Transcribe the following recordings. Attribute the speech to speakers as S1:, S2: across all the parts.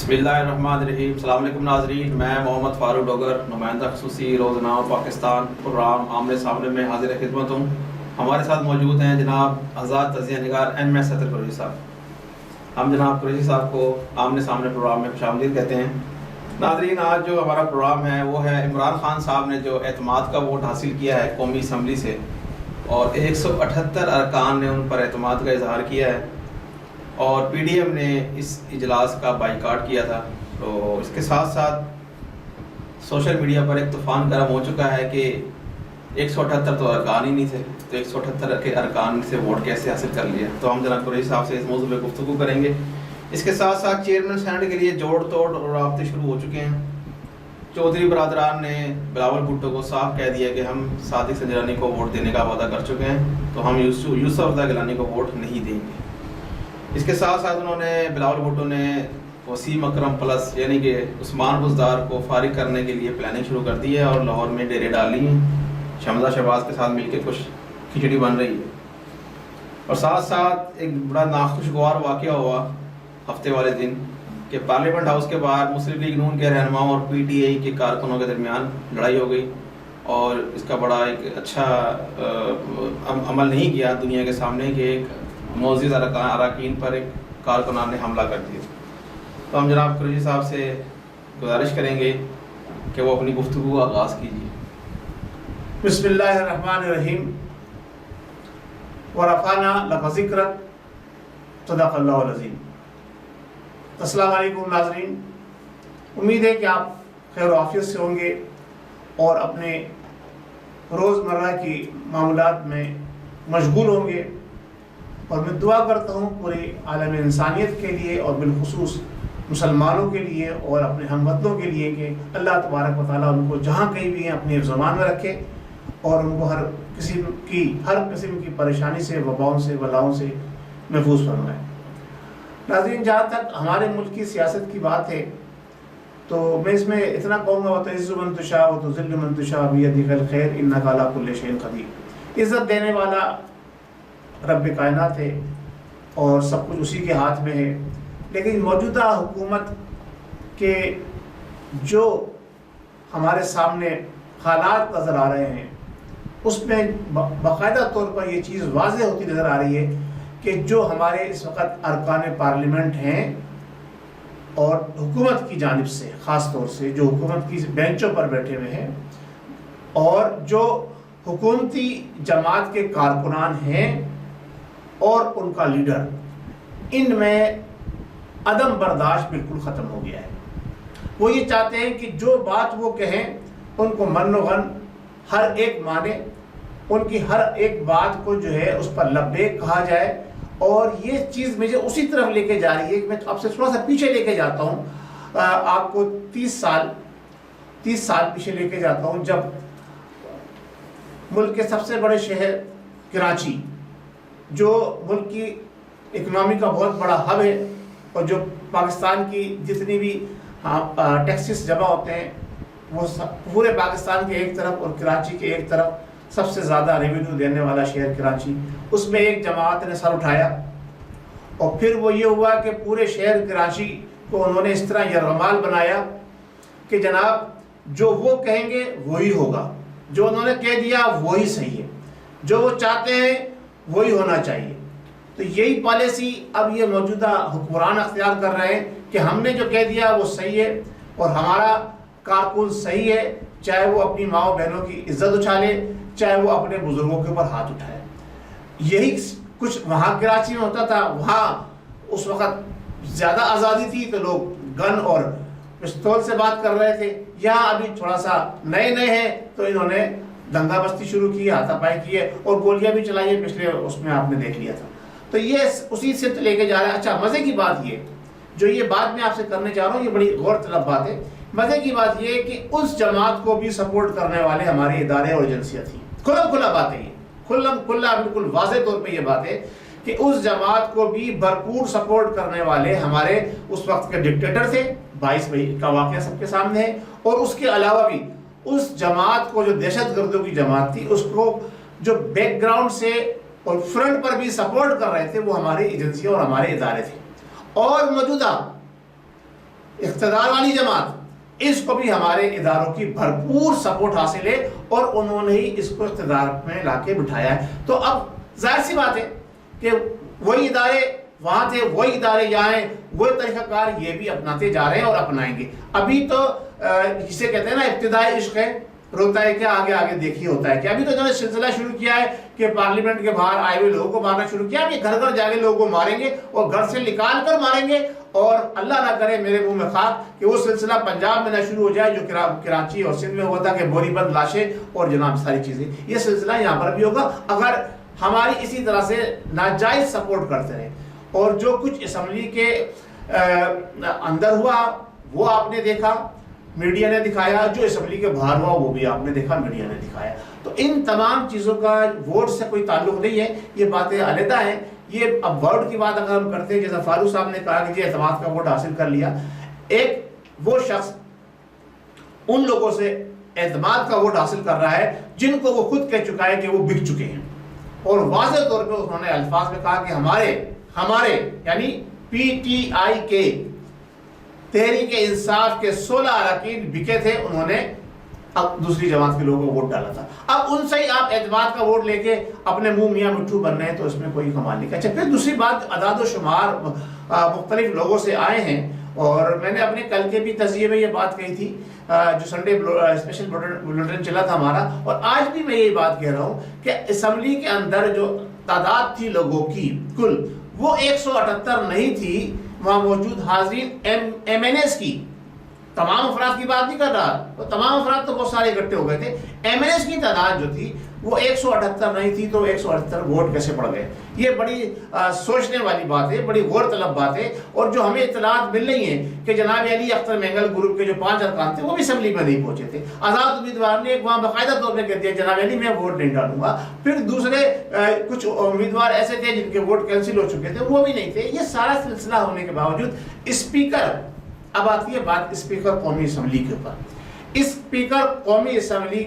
S1: بسم اللہ الرحمن الرحیم۔ السلام علیکم ناظرین، میں محمد فاروق ڈوگر، نمائندہ خصوصی روزنامہ پاکستان پروگرام آمنے سامنے میں حاضر خدمت ہوں۔ ہمارے ساتھ موجود ہیں جناب آزاد تجزیہ نگار ایم ایس صدر قریشی صاحب۔ ہم جناب قریشی صاحب کو آمنے سامنے پروگرام میں خوش آمدید کہتے ہیں۔ ناظرین، آج جو ہمارا پروگرام ہے وہ ہے عمران خان صاحب نے جو اعتماد کا ووٹ حاصل کیا ہے قومی اسمبلی سے، اور 178 ارکان نے ان پر اعتماد کا اظہار کیا ہے، اور پی ڈی ایم نے اس اجلاس کا بائیکاٹ کیا تھا۔ تو اس کے ساتھ ساتھ سوشل میڈیا پر ایک طوفان گرم ہو چکا ہے کہ 178 تو ارکان ہی نہیں تھے، تو 178 کے ارکان سے ووٹ کیسے حاصل کر لیا۔ تو ہم جناب قریشی صاحب سے اس موضوع پہ گفتگو کریں گے۔ اس کے ساتھ ساتھ چیئرمین سینٹ کے لیے جوڑ توڑ اور رابطے شروع ہو چکے ہیں۔ چودھری برادران نے بلاول بھٹو کو صاف کہہ دیا کہ ہم صادق سنجرانی کو ووٹ دینے کا وعدہ کر چکے ہیں، تو ہم یوسف رضا گیلانی کو ووٹ نہیں دیں گے۔ اس کے ساتھ ساتھ انہوں نے بلاول بھٹو نے وسیم اکرم پلس یعنی کہ عثمان بزدار کو فارغ کرنے کے لیے پلاننگ شروع کر دی ہے، اور لاہور میں ڈیرے ڈالی ہیں۔ شمزہ شہباز کے ساتھ مل کے کچھ کھچڑی بن رہی ہے۔ اور ساتھ ساتھ ایک بڑا ناخوشگوار واقعہ ہوا ہفتے والے دن کہ پارلیمنٹ ہاؤس کے باہر مسلم لیگ نون کے رہنماؤں اور پی ٹی آئی کے کارکنوں کے درمیان لڑائی ہو گئی، اور اس کا بڑا ایک اچھا عمل نہیں کیا دنیا کے سامنے کہ ایک معزز اراکین پر ایک کارکنان نے حملہ کر دیا۔ تو ہم جناب قریشی صاحب سے گزارش کریں گے کہ وہ اپنی گفتگو کا آغاز کیجیے۔
S2: بسم اللہ الرحمن الرحیم۔ ورفعنا لک ذکرک، صدق اللہ العظیم۔ السلام علیکم ناظرین، امید ہے کہ آپ خیر و عافیت سے ہوں گے اور اپنے روزمرہ کی معاملات میں مشغول ہوں گے، اور میں دعا کرتا ہوں پورے عالم انسانیت کے لیے اور بالخصوص مسلمانوں کے لیے اور اپنے ہم وطنوں کے لیے کہ اللہ تبارک و تعالیٰ ان کو جہاں کہیں بھی ہیں اپنی حفظ و امان میں رکھے، اور ان کو ہر قسم کی پریشانی سے، وباؤں سے، بلاؤں سے محفوظ فرمائے۔ ناظرین، جہاں تک ہمارے ملک کی سیاست کی بات ہے تو میں اس میں اتنا کہوں گا، وَتُعِزُّ مَن تَشَاءُ وَتُذِلُّ مَن تَشَاءُ بِيَدِكَ الْخَيْرُ إِنَّكَ عَلَىٰ كُلِّ شَيْءٍ قَدِيرٌ۔ عزت دینے والا رب کائنات ہے اور سب کچھ اسی کے ہاتھ میں ہے، لیکن موجودہ حکومت کے جو ہمارے سامنے حالات نظر آ رہے ہیں اس میں باقاعدہ طور پر یہ چیز واضح ہوتی نظر آ رہی ہے کہ جو ہمارے اس وقت ارکان پارلیمنٹ ہیں اور حکومت کی جانب سے، خاص طور سے جو حکومت کی بینچوں پر بیٹھے ہوئے ہیں اور جو حکومتی جماعت کے کارکنان ہیں اور ان کا لیڈر، ان میں عدم برداشت بالکل ختم ہو گیا ہے۔ وہ یہ چاہتے ہیں کہ جو بات وہ کہیں ان کو من و غن ہر ایک مانے، ان کی ہر ایک بات کو جو ہے اس پر لبیک کہا جائے، اور یہ چیز مجھے اسی طرف لے کے جا رہی ہے کہ میں آپ سے تھوڑا سا پیچھے لے کے جاتا ہوں، آپ کو 30 سال پیچھے لے کے جاتا ہوں، جب ملک کے سب سے بڑے شہر کراچی، جو ملک کی اکنامی کا بہت بڑا ہب ہے اور جو پاکستان کی جتنی بھی ٹیکسز جمع ہوتے ہیں وہ پورے پاکستان کے ایک طرف اور کراچی کے ایک طرف سب سے زیادہ ریونیو دینے والا شہر کراچی، اس میں ایک جماعت نے سر اٹھایا، اور پھر وہ یہ ہوا کہ پورے شہر کراچی کو انہوں نے اس طرح یرغمال بنایا کہ جناب جو وہ کہیں گے وہی ہوگا، جو انہوں نے کہہ دیا وہی صحیح ہے، جو وہ چاہتے ہیں وہی ہونا چاہیے۔ تو یہی پالیسی اب یہ موجودہ حکمران اختیار کر رہے ہیں کہ ہم نے جو کہہ دیا وہ صحیح ہے، اور ہمارا کارکن صحیح ہے، چاہے وہ اپنی ماؤں بہنوں کی عزت اچھالے، چاہے وہ اپنے بزرگوں کے اوپر ہاتھ اٹھائے۔ یہی کچھ وہاں کراچی میں ہوتا تھا۔ وہاں اس وقت زیادہ آزادی تھی تو لوگ گن اور پستول سے بات کر رہے تھے، یہاں ابھی تھوڑا سا نئے ہیں تو انہوں نے دنگا بستی شروع کی، ہاتھا پائی کیے اور گولیاں بھی چلائی ہیں، پچھلے اس میں آپ نے دیکھ لیا تھا۔ تو یہ اسی سے لے کے جا رہا ہے۔ اچھا، مزے کی بات یہ جو یہ بات میں آپ سے کرنے جا رہا ہوں، یہ بڑی غور طلب بات ہے۔ مزے کی بات یہ ہے کہ اس جماعت کو بھی سپورٹ کرنے والے ہمارے ادارے اور ایجنسیاں تھیں۔ کھلا بات ہے، یہ کھلا بالکل واضح طور پہ یہ بات ہے کہ اس جماعت کو بھی بھرپور سپورٹ کرنے والے ہمارے اس وقت کے ڈکٹیٹر تھے۔ 22 مئی کا واقعہ سب کے سامنے ہے، اور اس کے علاوہ بھی اس جماعت کو جو دہشت گردوں کی جماعت تھی، اس کو جو بیک گراؤنڈ سے اور فرنٹ پر بھی سپورٹ کر رہے تھے وہ ہماری ایجنسیاں اور ہمارے ادارے تھے۔ اور موجودہ اقتدار والی جماعت، اس کو بھی ہمارے اداروں کی بھرپور سپورٹ حاصل ہے اور انہوں نے ہی اس کو اقتدار میں لا کے بٹھایا ہے. تو اب ظاہر سی بات ہے کہ وہی ادارے وہاں تھے، وہی ادارے یہاں ہیں، وہی طریقہ کار یہ بھی اپناتے جا رہے ہیں اور اپنائیں گے. ابھی تو جسے کہتے ہیں نا ابتدائی عشق ہے، روتا ہے کیا آگے آگے دیکھیے ہوتا ہے کہ ابھی تو جو سلسلہ شروع کیا ہے کہ پارلیمنٹ کے باہر آئے ہوئے لوگوں کو مارنا شروع کیا. اب یہ گھر گھر جا کے لوگوں کو ماریں گے اور گھر سے نکال کر ماریں گے. اور اللہ نہ کرے میرے منہ میں خاک کہ وہ سلسلہ پنجاب میں نہ شروع ہو جائے جو کراچی اور سندھ میں ہوا تھا کہ بوری بند لاشیں اور جناب ساری چیزیں. یہ سلسلہ یہاں پر بھی ہوگا اگر ہماری اسی طرح سے ناجائز سپورٹ کرتے رہے. اور جو کچھ اسمبلی کے اندر ہوا وہ آپ نے دیکھا، میڈیا نے دکھایا، جو اسمبلی کے باہر ہوا وہ بھی آپ نے دیکھا، میڈیا نے دکھایا. تو ان تمام چیزوں کا ووٹ سے کوئی تعلق نہیں ہے، یہ باتیں علیحدہ ہیں. یہ اب ووٹ کی بات اگر ہم کرتے ہیں، جیسا فاروق صاحب نے کہا کہ جی اعتماد کا ووٹ حاصل کر لیا، ایک وہ شخص ان لوگوں سے اعتماد کا ووٹ حاصل کر رہا ہے جن کو وہ خود کہہ چکا ہے کہ وہ بک چکے ہیں. اور واضح طور پہ انہوں نے الفاظ میں کہا کہ ہمارے یعنی پی ٹی آئی کے تحریک انصاف کے 16 اراکین بکے تھے، انہوں نے اب دوسری جماعت کے لوگوں کو ووٹ ڈالا تھا. اب ان سے ہی آپ اعتماد کا ووٹ لے کے اپنے منہ میاں مٹھو بن رہے ہیں تو اس میں کوئی کمال نہیں. اچھا پھر دوسری بات، اعداد و شمار مختلف لوگوں سے آئے ہیں اور میں نے اپنے کل کے بھی تجزیے میں یہ بات کہی تھی جو سنڈے اسپیشل بلیٹن چلا تھا ہمارا، اور آج بھی میں یہ بات کہہ رہا ہوں کہ اسمبلی کے اندر جو تعداد تھی لوگوں کی کل وہ 178 نہیں تھی. وہاں موجود حاضرین ایم این ایس کی، تمام افراد کی بات نہیں کر رہا، وہ تمام افراد تو بہت سارے اکٹھے ہو گئے تھے. ایم این ایس کی تعداد جو تھی وہ 178 نہیں تھی، تو 178 ووٹ کیسے پڑ گئے؟ یہ بڑی سوچنے والی بات ہے، بڑی غور طلب بات ہے. اور جو ہمیں اطلاعات مل رہی ہیں کہ جناب علی اختر مینگل گروپ کے جو 5 ارکان تھے وہ بھی اسمبلی میں نہیں پہنچے تھے. آزاد امیدوار نے ایک وہاں باقاعدہ طور پہ کہہ دیا جناب علی میں ووٹ نہیں ڈالوں گا. پھر دوسرے کچھ امیدوار ایسے تھے جن کے ووٹ کینسل ہو چکے تھے، وہ بھی نہیں تھے. یہ سارا سلسلہ ہونے کے باوجود اسپیکر، اب آتی ہے بات اسپیکر قومی اسمبلی کے اوپر. اسپیکر قومی اسمبلی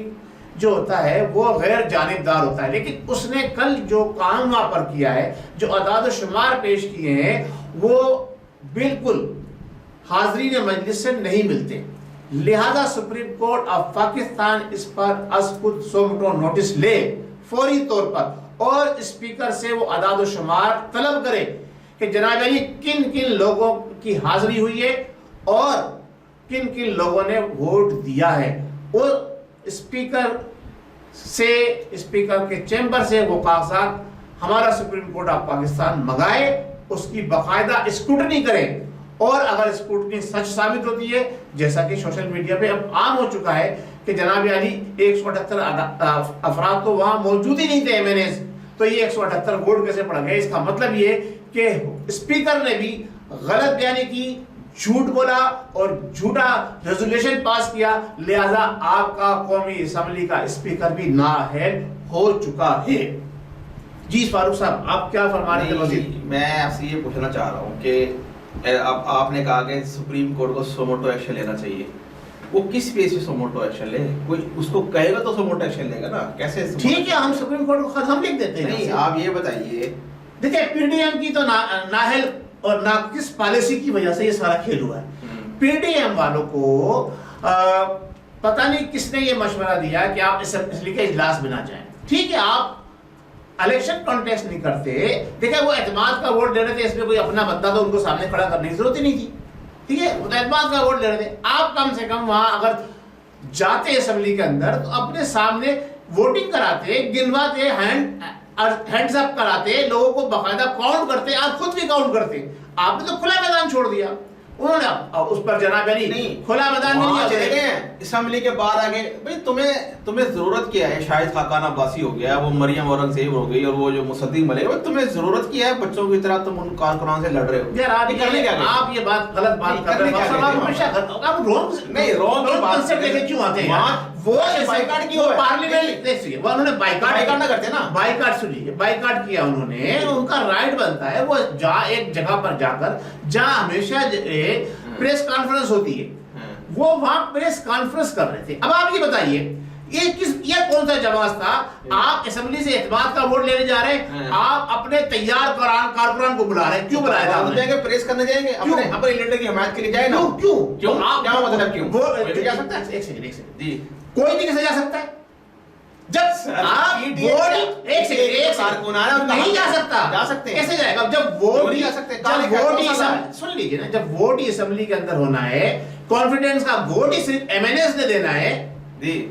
S2: جو ہوتا ہے وہ غیر جانبدار ہوتا ہے، لیکن اس نے کل جو کام وہاں پر کیا ہے، جو اعداد و شمار پیش کیے ہیں، وہ بالکل حاضرین مجلس سے نہیں ملتے. لہذا سپریم کورٹ آف پاکستان اس پر از خود سومٹو نوٹس لے فوری طور پر اور اسپیکر سے وہ اعداد و شمار طلب کرے کہ جناب علی کن کن لوگوں کی حاضری ہوئی ہے اور کن کن لوگوں نے ووٹ دیا ہے. اور اسپیکر سے، اسپیکر کے چیمبر سے وہ کاغذات ہمارا سپریم کورٹ آف پاکستان منگائے، اس کی باقاعدہ اسکروٹنی کرے. اور اگر اسکروٹنی سچ ثابت ہوتی ہے، جیسا کہ سوشل میڈیا پہ اب عام ہو چکا ہے کہ جناب علی 178 افراد تو وہاں موجود ہی نہیں تھے ایم این ایس، تو یہ 178 ووٹ کیسے پڑ گئے؟ اس کا مطلب یہ کہ اسپیکر نے بھی غلط بیانی کی، جھوٹ بولا اور جھوٹا ریزولوشن پاس کیا. لہذا آپ کا قومی اسمبلی کا اسپیکر بھی نااہل ہو چکا ہے. جی فاروق صاحب آپ کیا فرما رہے ہیں؟
S1: میں آپ سے یہ پوچھنا چاہ رہا ہوں کہ آپ نے کہا کہ سپریم کورٹ کو سوموٹو ایکشن لینا چاہیے. وہ کس بیس پہ سوموٹو ایکشن لے؟ کوئی اس کو کہے گا تو سوموٹو ایکشن لے گا نا؟ کیسے؟
S2: ٹھیک ہے ہم سپریم کورٹ کو خط ہم لکھ دیتے ہیں.
S1: نہیں آپ یہ بتائیے،
S2: دیکھیں پی ڈی ایم کی تو نااہل اور ناقص پالیسی کی وجہ سے یہ سارا کھیل ہوا ہے. پی ڈی ایم والوں کو پتہ نہیں کس نے یہ مشورہ دیا کہ آپ اسمبلی کے اجلاس میں نہ جائیں. ٹھیک ہے آپ الیکشن کانٹیسٹ نہیں کرتے، دیکھیں وہ اعتماد کا ووٹ لے رہے تھے، اس میں کوئی اپنا بندہ تو ان کو سامنے کھڑا کرنے کی ضرورت ہی نہیں تھی. ٹھیک ہے وہ اعتماد کا ووٹ لے رہے تھے. آپ کم سے کم وہاں اگر جاتے اسمبلی کے اندر تو اپنے سامنے ووٹنگ کراتے، گنواتے، ہینڈز اپ کراتے، لوگوں کو باقاعدہ کاؤنٹ کرتے، آپ خود بھی کاؤنٹ کرتے. آپ نے تو کھلا میدان چھوڑ دیا. انہوں نے اس پر جناب علی نہیں کھلا میدان میں نہیں چلے گئے
S1: اسمبلی کے باہر آگے. بھئی تمہیں ضرورت کیا ہے؟ شاہد خاقان عباسی ہو گیا، وہ مریم اورنگزیب ہو گئی، اور وہ جو مصدق ملک، تمہیں ضرورت کیا ہے؟ بچوں کی طرح تم ان کارکنان سے لڑ رہے ہو.
S2: یار آپ یہ بات غلط بات کر رہے ہیں. آپ رونگ کانسیپٹ لے کے کیوں آتے ہیں؟ وہ بائیکاٹ کیا پارلیمنٹ، وہ انہوں نے بائیکاٹ نہ کرتے نا، بائیکاٹ سنیے، بائیکاٹ کیا انہوں نے، ان کا رائٹ بنتا ہے وہ ایک جگہ پر جا کر جہاں ہمیشہ پریس کانفرنس ہوتی ہے، وہ وہاں پریس کانفرنس کر رہے تھے. اب آپ یہ بتائیے یہ کون سا جواز تھا؟ آپ اسمبلی سے اعتماد کا ووٹ لینے جا رہے ہیں، آپ اپنے تیار کارکنان کو بلا رہے ہیں، کیوں بلایا جا رہا ہے؟
S1: پریس کرنے جائیں گے اپنے لیڈر کی حمایت کے لیے جائیں نا، کیوں آپ کیا مطلب کیوں جا سکتا ہے؟
S2: ایک سیکنڈ
S1: جی
S2: کوئی بھی کیسے جا سکتا ہے؟ جب آپ ووٹ نہیں جا سکتا،
S1: جا سکتے ہیں
S2: کیسے جائے گا؟ جب ووٹ سن لیجیے نا، جب ووٹ ہی اسمبلی کے اندر ہونا ہے، کانفیڈنس کا ووٹ ہی صرف ایم این ایس نے دینا ہے،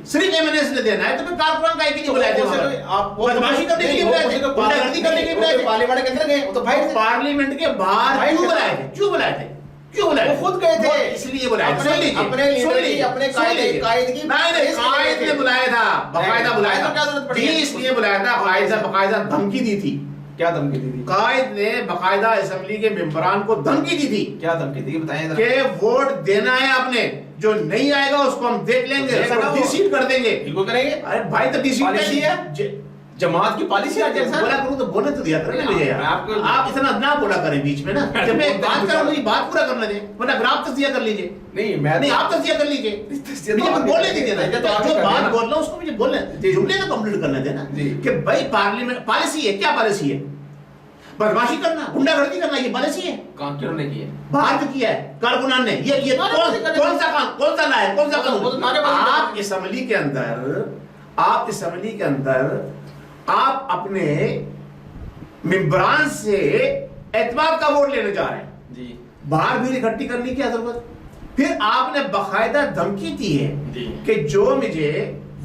S2: صرف ایم این ایس نے دینا ہے، تو پھر کارکنان کا ایک ہی بلائے تھے، آپ بدماشی کرنے کے لیے بلائے تھے، گنڈا گردی کرنے کے لیے بلائے تھے،
S1: پارلیمنٹ کے اندر گئے تو بھائی
S2: پارلیمنٹ کے باہر کیوں بلائے تھے؟ کیوں بلائے تھے؟ کیوں بلائے؟
S1: وہ خود گئے تھے،
S2: اس لیے بلائے تھے،
S1: اپنے لیڈر کی، اپنے قائد کی،
S2: نہیں قائد نے بلایا تھا، باقاعدہ بلایا تھا، اس لیے بلایا تھا، باقاعدہ دھمکی دی تھی۔
S1: کیا دھمکی دی تھی؟
S2: قائد نے باقاعدہ اسمبلی کے ممبران کو دھمکی دی تھی،
S1: کیا دھمکی دی بتائیں ذرا،
S2: کہ ووٹ دینا ہے آپ نے، جو نہیں آئے گا اس کو ہم دیکھ لیں گے، ڈی سیٹ کر دیں گے۔
S1: بالکل کریں گے۔
S2: ارے بھائی تو ڈی سیٹ
S1: پالیسی ہے، جماعت کی پالیسی آج ہے،
S2: بولا کروں تو بولنے تو دیا کریں مجھے یار، آپ اتنا نہ بولا کریں بیچ میں نا، جب میں بات کر رہا ہوں مجھے بات پورا کرنے دیں، ورنہ اگر آپ تجزیہ کر لیجئے، نہیں آپ تجزیہ کر لیجئے، مجھے بولنے دیجئے نا، جو بات بول رہا ہوں اس کو مجھے بولنے، جملے کو کمپلیٹ کرنے دیں نا، کہ بھائی پارلیمنٹ پالیسی ہے، کیا پالیسی ہے؟ بدماشی کرنا، گنڈا گردی کرنا، یہ پالیسی ہے؟
S1: کام کیوں نے کیا ہے؟
S2: باہر جو کیا ہے کارکنان نے، یہ کون سا کام، کون سا لا ہے، کون سا قانون؟ آپ اسمبلی کے اندر آپ اپنے ممبران سے اعتماد کا ووٹ لینے جا رہے ہیں،
S1: جی
S2: باہر بھی اکٹھی کرنے کی کیا ضرورت؟ پھر آپ نے باقاعدہ دھمکی دی ہے کہ جو مجھے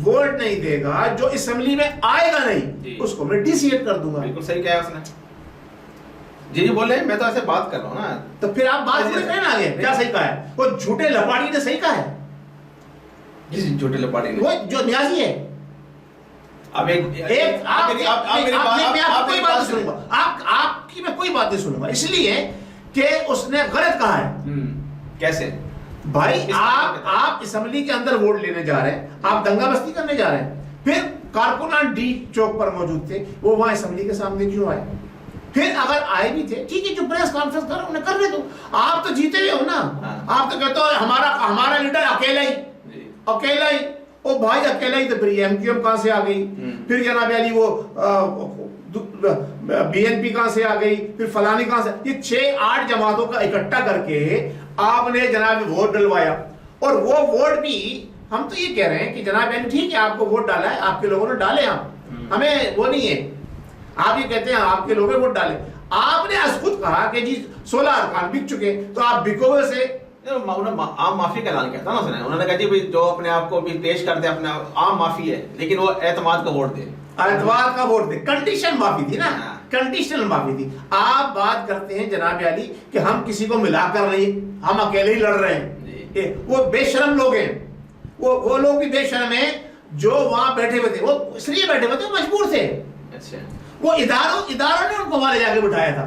S2: ووٹ نہیں دے گا، جو اسمبلی میں آئے گا نہیں، اس کو میں ڈی سی ایٹ کر دوں گا۔
S1: بالکل صحیح کہا اس نے، جی بولے، میں تو ایسے بات کر رہا ہوں نا،
S2: تو پھر آپ بات پوری کہنا آگے، کیا صحیح کہا ہے؟ وہ جھوٹے لپاڑی نے صحیح کہا ہے،
S1: جس جھوٹے لپاڑی نے،
S2: وہ جو نیازی ہے، آپ کی میں کوئی بات نہیں سنوں گا، اس لیے کہ اس نے غلط کہا ہے۔
S1: کیسے
S2: بھائی آپ اسمبلی کے اندر ووٹ لینے جا رہے ہیں، آپ دنگا بستی کرنے جا رہے ہیں، پھر کارکنان ڈی چوک پر موجود تھے، وہ وہاں اسمبلی کے سامنے کیوں آئے؟ پھر اگر آئے بھی تھے ٹھیک ہے، جو پریس کانفرنس کر رہے انہیں کرنے دو، آپ تو جیتے ہوئے ہو نا، آپ تو کہتے ہو ہمارا لیڈر اکیلا ہی، او بھائی اکیلا ہی، تو پھر ایم کیو ایم کہاں سے آ گئی، پھر جناب علی وہ بی این پی کہاں سے آ گئی، پھر فلانی کہاں سے، یہ 6-8 جماعتوں کا اکٹھا کر کے آپ نے جناب ووٹ ڈلوایا، اور وہ ووٹ بھی ہم تو یہ کہہ رہے ہیں کہ جناب علی ٹھیک ہے، آپ کو ووٹ ڈالا ہے، آپ کے لوگوں نے ڈالے، ہمیں وہ نہیں ہے، آپ یہ کہتے ہیں آپ کے لوگ ووٹ ڈالے، آپ نے از خود کہا کہ جی 16 ارکان بک چکے، تو آپ بکو ہوئے سے
S1: عام معافی کا اعلان کیا تھا نا اس نے، انہوں نے کہا جی جو اپنے آپ کو بھی پیش کرتے اپنے عام معافی ہے، لیکن وہ اعتماد کا ووٹ دے،
S2: اعتماد کا ووٹ دے، کنڈیشن معافی تھی نا، کنڈیشنل معافی تھی۔ آپ بات کرتے ہیں جناب علی کہ ہم کسی کو ملا کر نہیں، ہم اکیلے ہی لڑ رہے ہیں، وہ بے شرم لوگ ہیں، وہ لوگ بھی بے شرم ہیں جو وہاں بیٹھے ہوئے تھے، وہ اس لیے بیٹھے ہوئے تھے، وہ مجبور تھے، وہ اداروں نے ان کو وہاں جا کے بٹھایا تھا،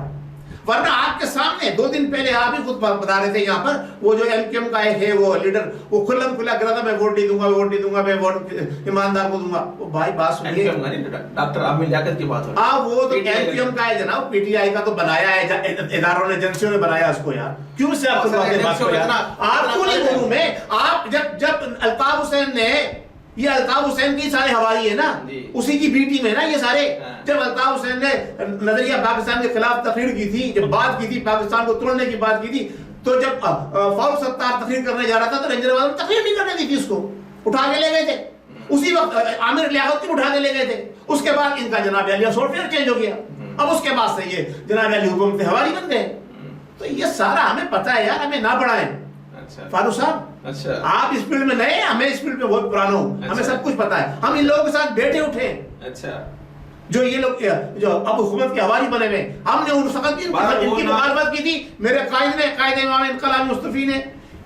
S2: ورنہ آپ کے سامنے 2 دن پہلے آپ ہی خود بتا رہے تھے یہاں پر، وہ جو ایم کیو ایم کا ہے وہ لیڈر، وہ کھلم کھلا کر رہا تھا میں ووٹ نہیں دوں گا، میں ووٹ ایماندار کو دوں گا۔ وہ بھائی بات سنیے،
S1: ڈاکٹر عامر لیاقت کی بات ہو رہی ہے،
S2: وہ تو ایم کیو ایم کا ہے جناب، پی ٹی آئی کا تو بنایا ہے اداروں نے، ایجنسیوں نے بنایا اس کو، یار کیوں سے آپ کیوں نہیں بولوں میں؟ آپ جب الطاف حسین نے، یہ الطاف حسین کی سارے حوالی ہے نا، اسی کی بی ٹیم ہے نا یہ سارے، جب الطاف حسین نے نظریہ پاکستان کے خلاف تقریر کی تھی، جب بات کی تھی پاکستان کو توڑنے کی بات کی تھی، تو جب فاروق ستار تقریر کرنے جا رہا تھا تو رینجر والوں نے تقریر نہیں کرنے دی تھی، اس کو اٹھا کے لے گئے تھے، اسی وقت عامر لیاقت کو اٹھا کے لے گئے تھے، اس کے بعد ان کا جناب علی سافٹ ویئر چینج ہو گیا، اب اس کے بعد سے یہ جناب علی حکومت حوالی بن گئے، تو یہ سارا ہمیں پتہ ہے یار، ہمیں نہ پڑھائیں فاروق صاحب، آپ اس فیلڈ میں نئے ہیں، ہمیں اس فیلڈ میں بہت پرانا ہوں، ہمیں سب کچھ پتا ہے، ہم ان لوگوں کے ساتھ بیٹھے اٹھے، جو یہ لوگ جو اب حکومت کے حوالی بنے ہوئے، ہم نے اس وقت بھی ان کی مخالفت کی تھی، میرے قائد امام انقلاب مصطفی نے،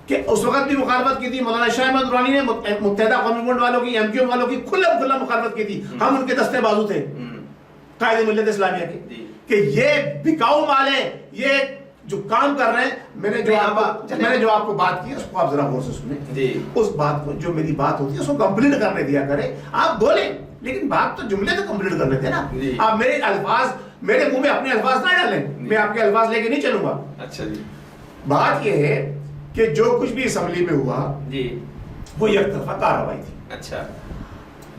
S2: کہ اس وقت بھی مخالفت کی تھی، مولانا شاہ احمد درانی نے متحدہ قومی منڈ والوں کی، ایم کیو ایم والوں کی کھلا مخالفت کی تھی، ہم ان کے دستے بازو تھے قائد ملت اسلامیہ کے، کہ یہ بکاؤ مال ہے، یہ جو کام کر رہے ہیں، میں نے جو آپ کو بات کی اس کو آپ ذرا غور سے سنیں، اس بات کو جو میری بات ہوتی ہے اس کو کمپلیٹ کرنے دیا کرے، آپ بولیں لیکن بات تو جملے تو کمپلیٹ کرنے تھے نا، آپ میرے الفاظ، میرے منہ میں اپنے الفاظ نہ ڈالیں، میں آپ کے الفاظ لے کے نہیں چلوں گا۔ اچھا جی، بات یہ ہے کہ جو کچھ بھی اسمبلی میں ہوا وہ یک طرفہ کارروائی تھی۔ اچھا،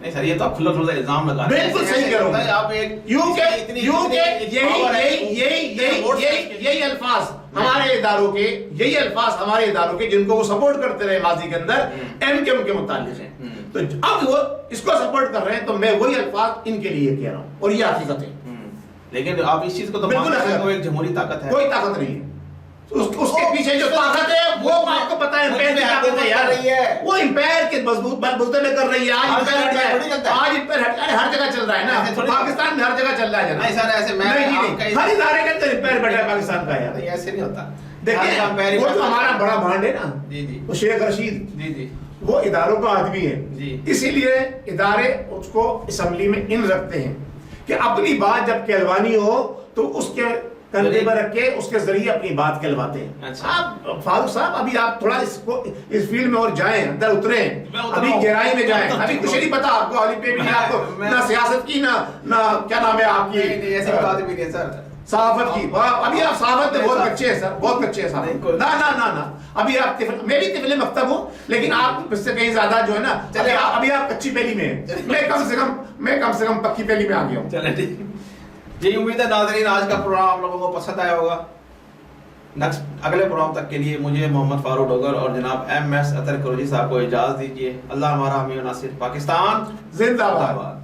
S1: نہیں سر، یہ تو آپ کھلا کھلا الزام لگا رہے ہیں.
S2: بالکل صحیح کہہ رہا ہوں.
S1: آپ ایک
S2: یہی الفاظ ہمارے اداروں کے جن کو وہ سپورٹ کرتے رہے ماضی کے اندر ایم کے متعلق ہیں. تو اب وہ اس کو سپورٹ کر رہے ہیں تو میں وہی الفاظ ان کے لیے کہہ رہا ہوں اور یہ حقیقت ہے.
S1: لیکن آپ اس چیز کو تو مانتے ہیں کہ وہ ایک جمہوری طاقت ہے.
S2: کوئی طاقت نہیں ہے. اس کے پیچھے جو طاقت ہے وہ آپ کو پتا ہے امپائر کی طاقت ہے یار. وہ امپائر کے مضبوط بلبوتے میں کر رہی ہے. آج امپائر ہر جگہ چل رہا ہے نا. پاکستان میں ہر جگہ چل رہا ہے.
S1: نہیں سر ایسے میں
S2: ہر ادارے کے اندر امپائر بیٹھا ہے پاکستان کا یار.
S1: ایسے نہیں ہوتا.
S2: دیکھیں وہ جو ہمارا بڑا بھانڈ ہے نا, وہ شیخ رشید, وہ اداروں کا آدمی ہے. اسی لیے ادارے اس کو اسمبلی میں ان رکھتے ہیں کہ اپنی بات جب کہلوانی ہو تو اس کے کندھے پر رکھ کے اس کے ذریعے اپنی بات کہلواتے ہیں. آپ فاروق صاحب ابھی آپ تھوڑا اس فیلڈ میں اور جائیں, اندر اتریں, ابھی گہرائی میں جائیں. ابھی کچھ نہیں پتا آپ کو, علی پہ بھی آپ کو نہ سیاست کی نہ کیا نام ہے آپ کی
S1: ایسی بات بھی نہیں سر,
S2: صحافت کی. ابھی آپ صحافت میں بہت کچے ہیں سر, بہت کچے ہیں صاحب. نہ ابھی آپ میں بھی طفل مکتب ہوں, لیکن آپ اس سے کہیں زیادہ جو ہے نا ابھی آپ کچی پہلی میں ہیں. میں کم سے کم پکی پہلی میں آ گیا ہوں.
S1: چلیں ٹھیک جی. امید ہے ناظرین آج کا پروگرام آپ لوگوں کو پسند آیا ہوگا. نیکسٹ اگلے پروگرام تک کے لیے مجھے محمد فاروق ڈوگر اور جناب ایم ایس اطہر قریشی صاحب کو اجازت دیجیے. اللہ ہمارا حامی و ناصر. پاکستان
S2: زندہ باد.